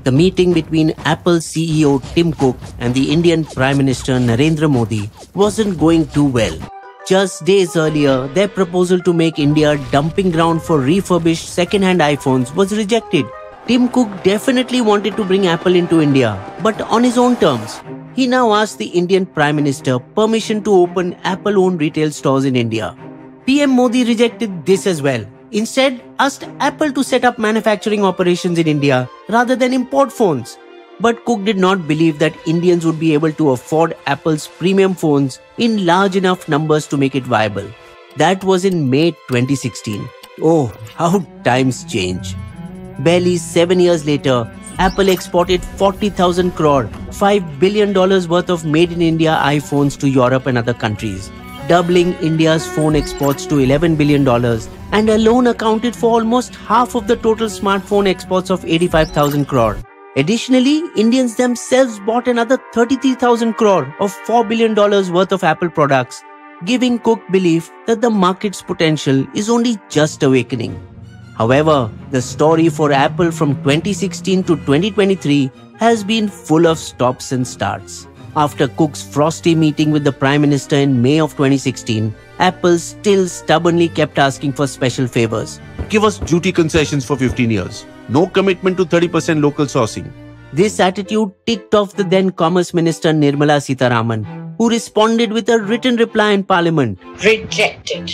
The meeting between Apple CEO Tim Cook and the Indian Prime Minister Narendra Modi wasn't going too well. Just days earlier, their proposal to make India a dumping ground for refurbished second-hand iPhones was rejected. Tim Cook definitely wanted to bring Apple into India, but on his own terms. He now asked the Indian Prime Minister permission to open Apple-owned retail stores in India. PM Modi rejected this as well. Instead, asked Apple to set up manufacturing operations in India rather than import phones. But Cook did not believe that Indians would be able to afford Apple's premium phones in large enough numbers to make it viable. That was in May 2016. Oh, how times change. Barely 7 years later, Apple exported 40,000 crore, $5 billion worth of made-in-India iPhones to Europe and other countries, doubling India's phone exports to $11 billion and alone accounted for almost half of the total smartphone exports of 85,000 crore. Additionally, Indians themselves bought another 33,000 crore of $4 billion worth of Apple products, giving Cook belief that the market's potential is only just awakening. However, the story for Apple from 2016 to 2023 has been full of stops and starts. After Cook's frosty meeting with the Prime Minister in May of 2016, Apple still stubbornly kept asking for special favors. Give us duty concessions for 15 years. No commitment to 30% local sourcing. This attitude ticked off the then Commerce Minister Nirmala Sitharaman, who responded with a written reply in Parliament. Rejected.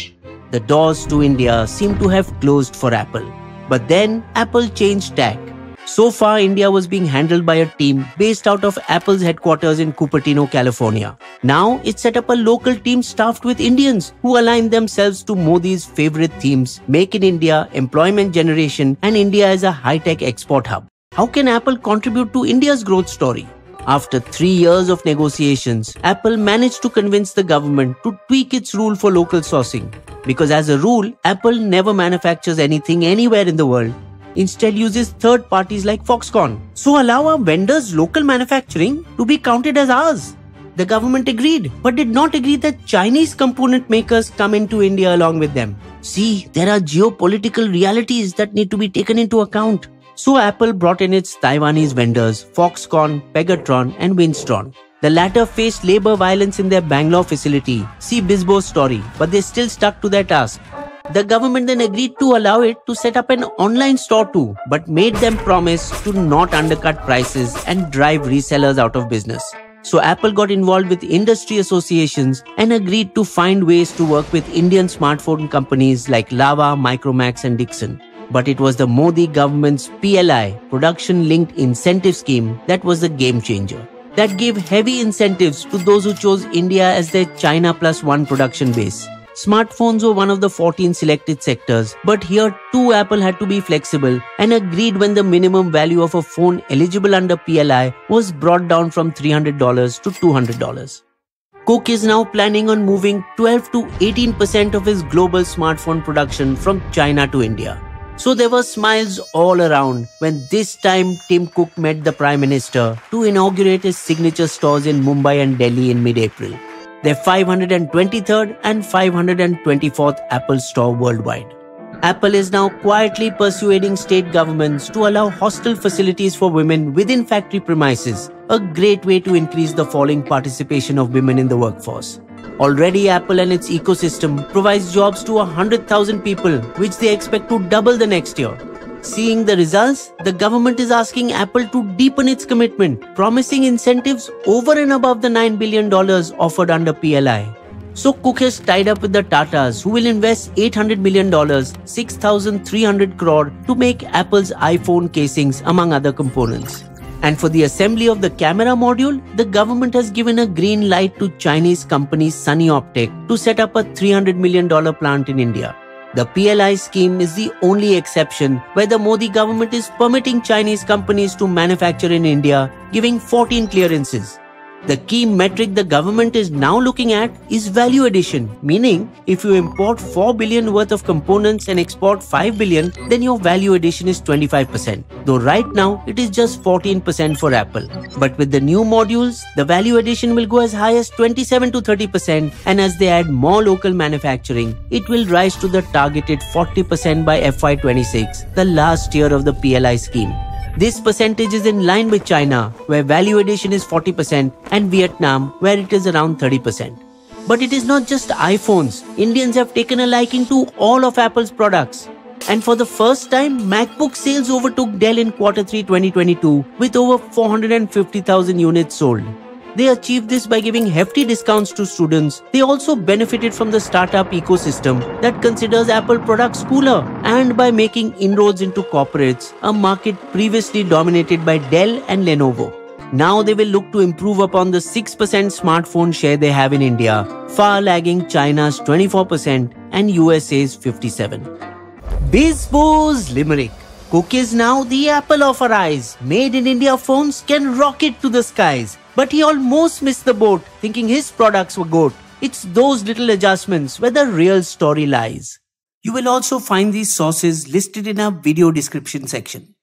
The doors to India seemed to have closed for Apple. But then Apple changed tack. So far, India was being handled by a team based out of Apple's headquarters in Cupertino, California. Now, it set up a local team staffed with Indians who aligned themselves to Modi's favorite themes, Make in India, employment generation, and India as a high-tech export hub. How can Apple contribute to India's growth story? After 3 years of negotiations, Apple managed to convince the government to tweak its rule for local sourcing. Because as a rule, Apple never manufactures anything anywhere in the world. Instead uses third parties like Foxconn. So allow our vendors' local manufacturing to be counted as ours. The government agreed, but did not agree that Chinese component makers come into India along with them. See, there are geopolitical realities that need to be taken into account. So Apple brought in its Taiwanese vendors, Foxconn, Pegatron and Winstron. The latter faced labor violence in their Bangalore facility. See Bisbo's story, but they still stuck to their task. The government then agreed to allow it to set up an online store too, but made them promise to not undercut prices and drive resellers out of business. So Apple got involved with industry associations and agreed to find ways to work with Indian smartphone companies like Lava, Micromax and Dixon. But it was the Modi government's PLI, Production Linked Incentive Scheme, that was the game changer. That gave heavy incentives to those who chose India as their China Plus One production base. Smartphones were one of the 14 selected sectors, but here too Apple had to be flexible and agreed when the minimum value of a phone eligible under PLI was brought down from $300 to $200. Cook is now planning on moving 12 to 18% of his global smartphone production from China to India. So there were smiles all around when this time Tim Cook met the Prime Minister to inaugurate his signature stores in Mumbai and Delhi in mid-April. Their 523rd and 524th Apple store worldwide. Apple is now quietly persuading state governments to allow hostel facilities for women within factory premises, a great way to increase the falling participation of women in the workforce. Already, Apple and its ecosystem provides jobs to 100,000 people, which they expect to double the next year. Seeing the results, the government is asking Apple to deepen its commitment, promising incentives over and above the $9 billion offered under PLI. So Cook has tied up with the Tatas, who will invest $800 million, 6,300 crore, to make Apple's iPhone casings, among other components. And for the assembly of the camera module, the government has given a green light to Chinese company Sunny Optic to set up a $300 million plant in India. The PLI scheme is the only exception where the Modi government is permitting Chinese companies to manufacture in India, giving 14 clearances. The key metric the government is now looking at is value addition, meaning if you import 4 billion worth of components and export 5 billion, then your value addition is 25%. Though right now it is just 14% for Apple. But with the new modules, the value addition will go as high as 27 to 30%, and as they add more local manufacturing, it will rise to the targeted 40% by FY26, the last year of the PLI scheme. This percentage is in line with China, where value addition is 40%, and Vietnam, where it is around 30%. But it is not just iPhones. Indians have taken a liking to all of Apple's products. And for the first time, MacBook sales overtook Dell in Q3 2022 with over 450,000 units sold. They achieved this by giving hefty discounts to students. They also benefited from the startup ecosystem that considers Apple products cooler, and by making inroads into corporates, a market previously dominated by Dell and Lenovo. Now they will look to improve upon the 6% smartphone share they have in India, far lagging China's 24% and USA's 57%. Bizbo's Limerick. Cook is now the apple of our eyes. Made in India phones can rocket to the skies. But he almost missed the boat, thinking his products were goat. It's those little adjustments where the real story lies. You will also find these sources listed in our video description section.